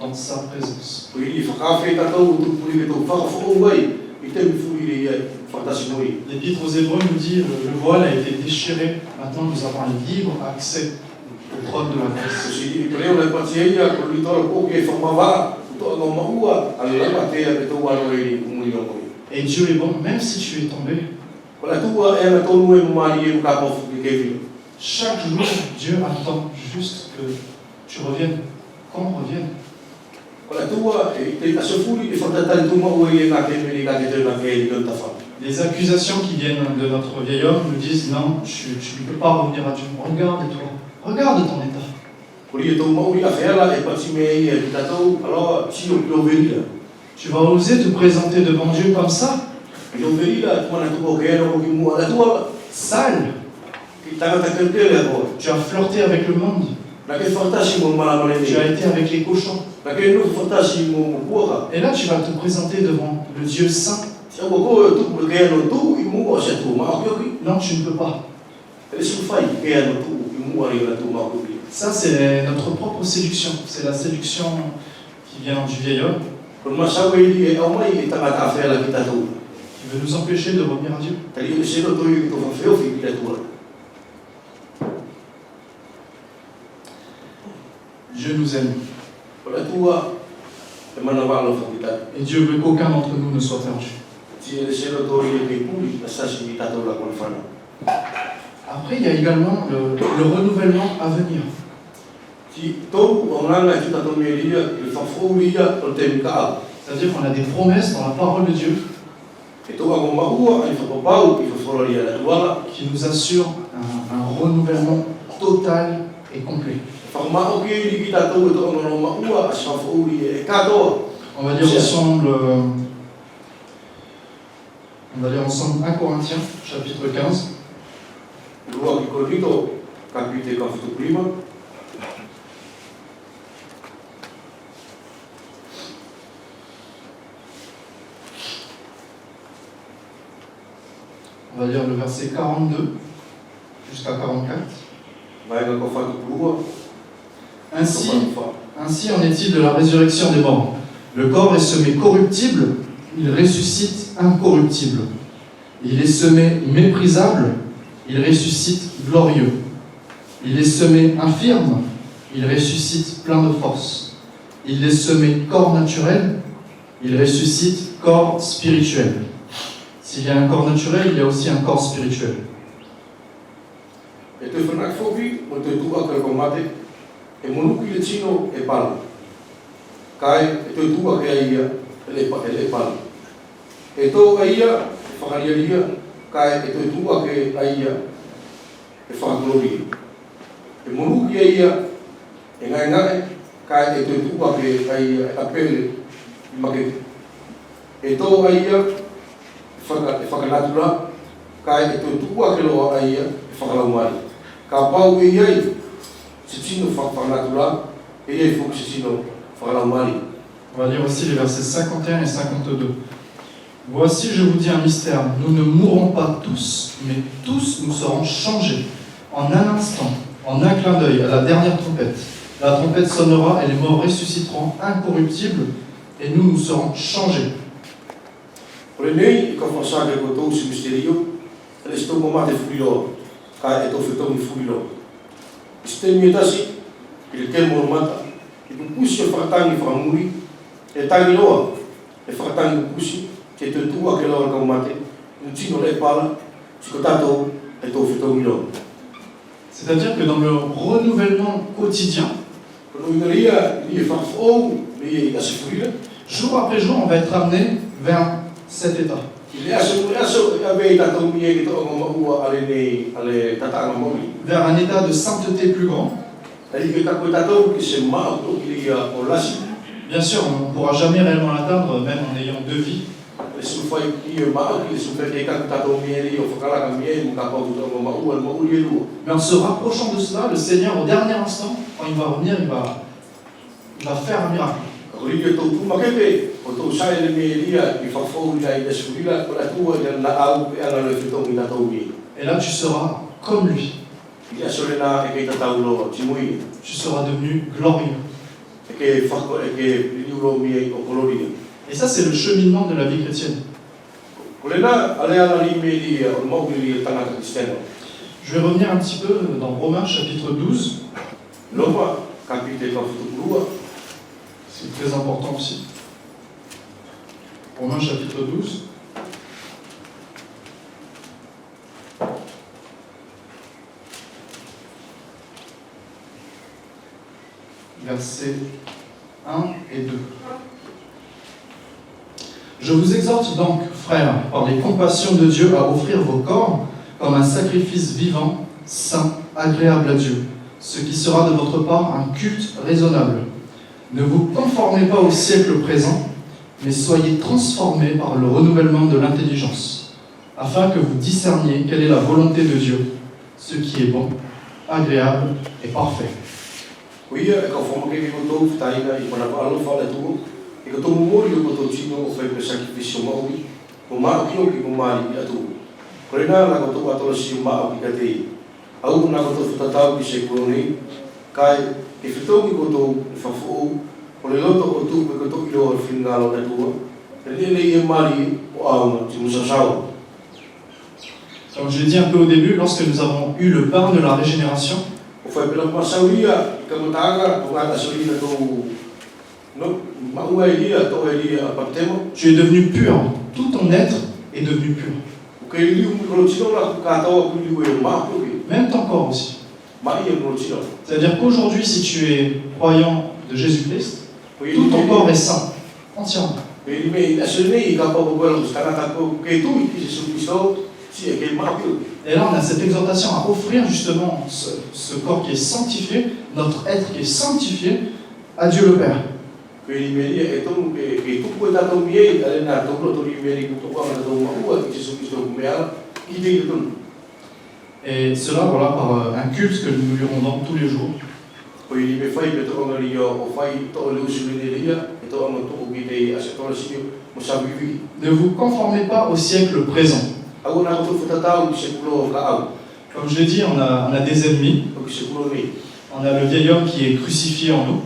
dans sa présence. L'Épître aux Hébreux nous dit le voile a été déchiré, maintenant nous avons un libre accès au trône de la grâce. Et Dieu est bon, même si tu es tombé. Chaque jour, Dieu attend juste que tu reviennes, qu'on revienne. Les accusations qui viennent de notre vieil homme nous disent non, tu ne peux pas revenir à Dieu. Regarde-toi, regarde ton état. Tu vas oser te présenter devant Dieu comme ça, sale. Tu as flirté avec le monde. Tu as été avec les cochons. Et là, tu vas te présenter devant le Dieu saint. Non, tu ne peux pas. Ça, c'est notre propre séduction. C'est la séduction qui vient du vieil homme, qui veut nous empêcher de revenir à Dieu. Dieu nous aime. Et Dieu veut qu'aucun d'entre nous ne soit perdu. Après, il y a également le renouvellement à venir. C'est-à-dire qu'on a des promesses dans la parole de Dieu qui nous assurent un renouvellement total et complet. On va lire ensemble 1 Corinthiens, chapitre 15. On va lire le verset 42 jusqu'à 44. Ainsi en est-il de la résurrection des morts. Le corps est semé corruptible, il ressuscite incorruptible. Il est semé méprisable, il ressuscite glorieux. Il est semé infirme, il ressuscite plein de force. Il est semé corps naturel, il ressuscite corps spirituel. S'il y a un corps naturel, il y a aussi un corps spirituel. On va lire aussi les versets 51 et 52. Voici, je vous dis un mystère, nous ne mourrons pas tous, mais tous nous serons changés en un instant, en un clin d'œil, à la dernière trompette. La trompette sonnera et les morts ressusciteront incorruptibles et nous serons changés. C'est-à-dire que dans le renouvellement quotidien, jour après jour, on va être amené vers cet état. Vers un état de sainteté plus grand. Bien sûr, on ne pourra jamais réellement l'atteindre, même en ayant deux vies. Mais en se rapprochant de cela, le Seigneur, au dernier instant, quand il va revenir, il va faire un miracle. Et là, tu seras comme lui. Tu seras devenu glorieux. Et ça, c'est le cheminement de la vie chrétienne. Je vais revenir un petit peu dans Romains chapitre 12. C'est très important aussi. Romains chapitre 12. Versets 1 et 2. Je vous exhorte donc, frères, par les compassions de Dieu, à offrir vos corps comme un sacrifice vivant, saint, agréable à Dieu, ce qui sera de votre part un culte raisonnable. Ne vous conformez pas au siècle présent, mais soyez transformés par le renouvellement de l'intelligence, afin que vous discerniez quelle est la volonté de Dieu, ce qui est bon, agréable et parfait. Oui, conforme que vous taïna, il m'a pas allé faire le tour. Et que tout le monde est chino, on fait le sacrifice au maui, au maui, au mari, à tout. Prenez la goto à toi si ma apicate. A una goto fatata qui se coloni, kai, e fito qui goto fafu, pour le loto goto que goto qui lo finalo da tua. Et les mari, ou tu nous as. Comme je l'ai dit un peu au début, lorsque nous avons eu le pain de la régénération, tu es devenu pur, tout ton être est devenu pur. Même ton corps aussi. C'est-à-dire qu'aujourd'hui, si tu es croyant de Jésus-Christ, tout ton corps est saint, entièrement. Et là, on a cette exhortation à offrir justement ce corps qui est sanctifié, notre être qui est sanctifié, à Dieu le Père. Et cela, voilà, par un culte que nous lui rendons tous les jours. Ne vous conformez pas au siècle présent. Comme je l'ai dit, on a des ennemis. On a le vieil homme qui est crucifié en nous.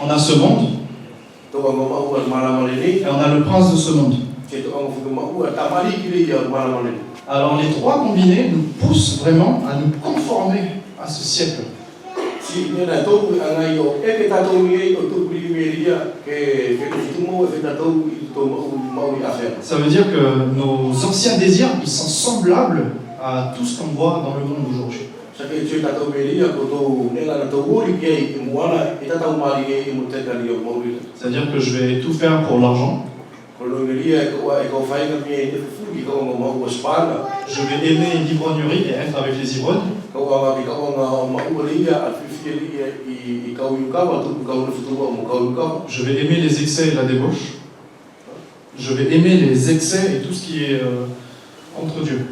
On a ce monde. Et on a le prince de ce monde. Alors les trois combinés nous poussent vraiment à nous conformer à ce siècle. Ça veut dire que nos anciens désirs, ils sont semblables à tout ce qu'on voit dans le monde aujourd'hui. C'est-à-dire que je vais tout faire pour l'argent. Je vais aimer l'ivrognerie et être avec les ivrognes. Je vais aimer les excès et la débauche. Je vais aimer les excès et tout ce qui est contre Dieu.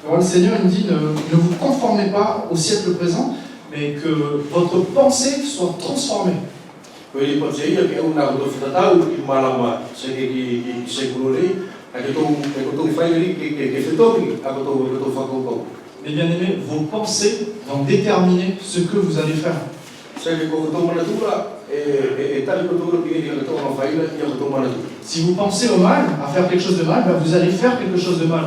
Alors le Seigneur il dit ne vous conformez pas au siècle présent, mais que votre pensée soit transformée. Mais bien aimés, vos pensées vont déterminer ce que vous allez faire. Si vous pensez au mal, à faire quelque chose de mal, ben vous allez faire quelque chose de mal.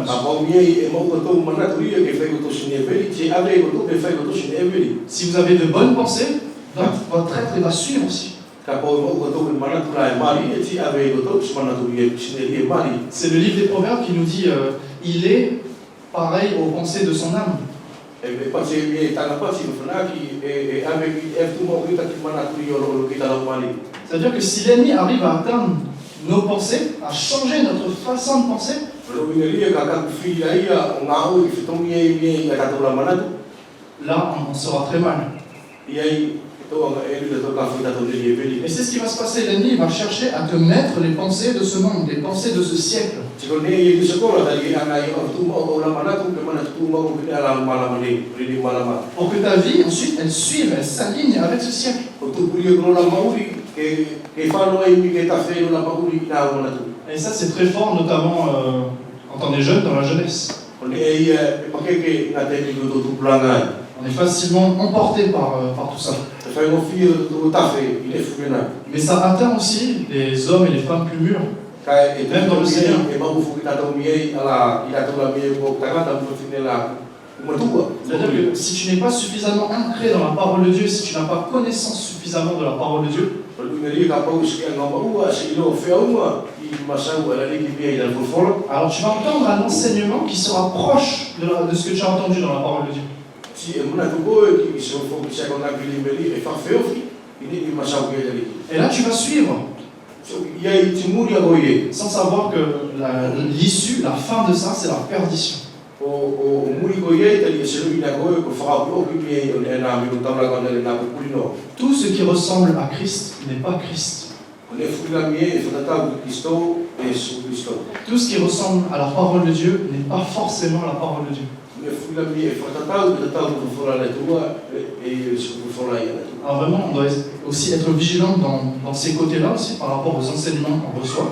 Si vous avez de bonnes pensées, donc votre être va suivre aussi. C'est le livre des Proverbes qui nous dit il est pareil aux pensées de son âme. C'est-à-dire que si l'ennemi arrive à atteindre nos pensées, à changer notre façon de penser, là on sera très mal. Et c'est ce qui va se passer. L'ennemi va chercher à te mettre les pensées de ce monde, les pensées de ce siècle. Pour que ta vie, ensuite, elle suive, elle s'aligne avec ce siècle. Et ça, c'est très fort, notamment Quand on est jeune, dans la jeunesse, on est facilement emporté par tout ça. Mais ça atteint aussi les hommes et les femmes plus mûrs, même dans le Seigneur. C'est-à-dire que si tu n'es pas suffisamment ancré dans la parole de Dieu, si tu n'as pas connaissance suffisamment de la parole de Dieu, alors tu vas entendre un enseignement qui sera proche de ce que tu as entendu dans la parole de Dieu. Et là tu vas suivre, sans savoir que l'issue, la fin de ça, c'est la perdition. Tout ce qui ressemble à Christ n'est pas Christ. Tout ce qui ressemble à la parole de Dieu n'est pas forcément la parole de Dieu. Alors vraiment, on doit aussi être vigilant dans ces côtés-là aussi par rapport aux enseignements qu'on reçoit.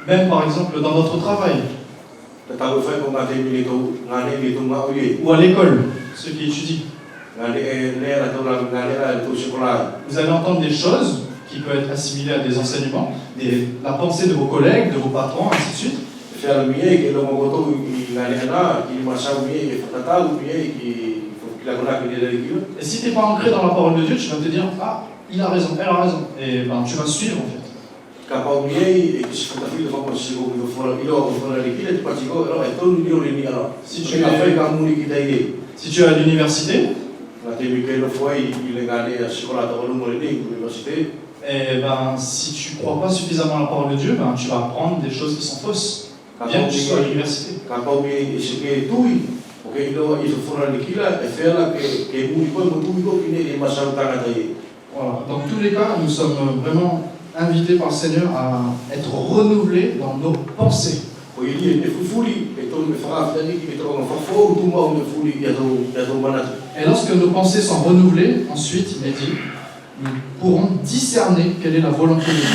Même par exemple dans notre travail, ou à l'école, ceux qui étudient. Vous allez entendre des choses qui peuvent être assimilées à des enseignements, la pensée de vos collègues, de vos patrons, ainsi de suite. Et si tu n'es pas ancré dans la parole de Dieu, tu vas te dire, ah, il a raison, elle a raison. Et ben, tu vas suivre en fait. Si tu es à l'université, et ben, si tu ne crois pas suffisamment à la parole de Dieu, ben, tu vas apprendre des choses qui sont fausses, bien que tu sois à l'université. Voilà. Dans tous les cas, nous sommes vraiment invités par le Seigneur à être renouvelés dans nos pensées. Et lorsque nos pensées sont renouvelées, ensuite, il est dit, nous pourrons discerner quelle est la volonté de Dieu.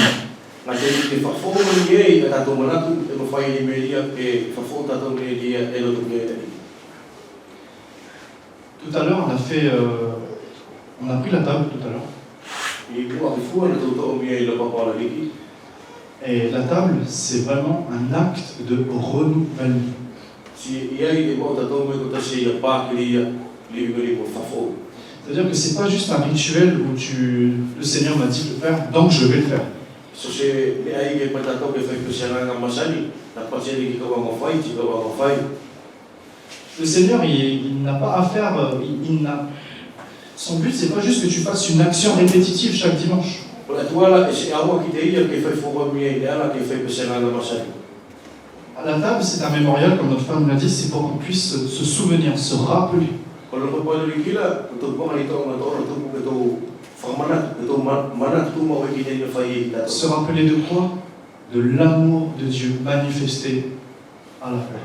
Tout à l'heure, on a pris la table tout à l'heure. Et la table, c'est vraiment un acte de renouvellement. C'est-à-dire que c'est pas juste un rituel où le Seigneur m'a dit de le faire, donc je vais le faire. Le Seigneur, il n'a pas à faire, son but, c'est pas juste que tu fasses une action répétitive chaque dimanche. À la table, c'est un mémorial, comme notre femme l'a dit, c'est pour qu'on puisse se souvenir, se rappeler. Se rappeler de quoi? De l'amour de Dieu manifesté à la fin.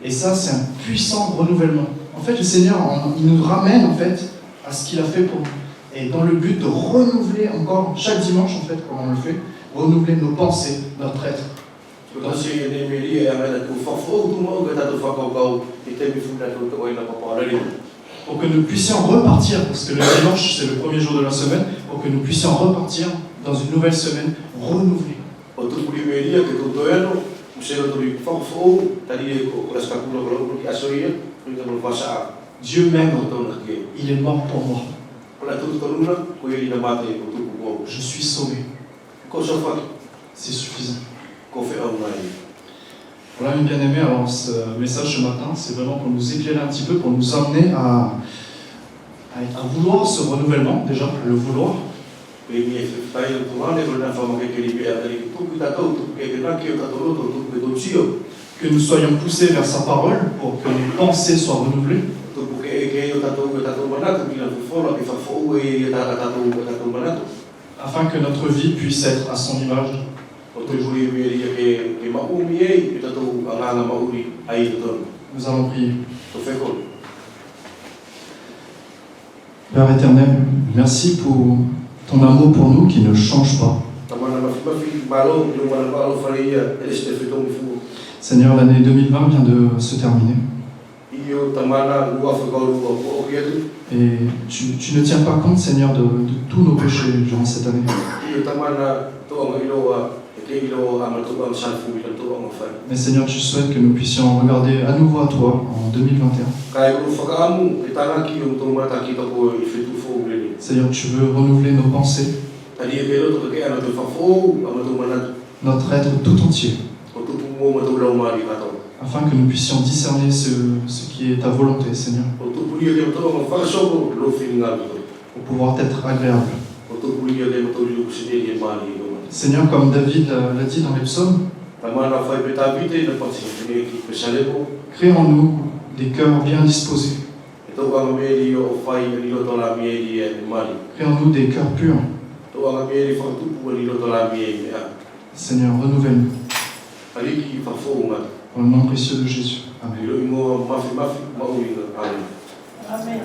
Et ça, c'est un puissant renouvellement. En fait, le Seigneur, il nous ramène en fait à ce qu'il a fait pour nous. Et dans le but de renouveler encore, chaque dimanche en fait, comme on le fait, renouveler nos pensées, notre être. Pour que nous puissions repartir, parce que le dimanche c'est le premier jour de la semaine, pour que nous puissions repartir dans une nouvelle semaine renouvelée. Dieu m'aime, il est mort pour moi. Je suis sauvé. C'est suffisant. Voilà, mes bien-aimés, alors ce message ce matin, c'est vraiment pour nous éclairer un petit peu, pour nous emmener à vouloir ce renouvellement, déjà le vouloir. Que nous soyons poussés vers sa parole pour que nos pensées soient renouvelées. Afin que notre vie puisse être à son image. Nous allons prier. Père éternel, Merci pour ton amour pour nous qui ne change pas. Seigneur, l'année 2020 vient de se terminer. Et tu ne tiens pas compte, Seigneur, de tous nos péchés durant cette année. Mais Seigneur, tu souhaites que nous puissions regarder à nouveau à toi en 2021. Seigneur, tu veux renouveler nos pensées, notre être tout entier, afin que nous puissions discerner ce qui est ta volonté, Seigneur, pour pouvoir être agréable. Seigneur, comme David l'a dit dans les psaumes, crée en nous des cœurs bien disposés. Crée en nous des cœurs purs. Seigneur, renouvelle-nous. Dans le nom précieux de Jésus. Amen. Amen.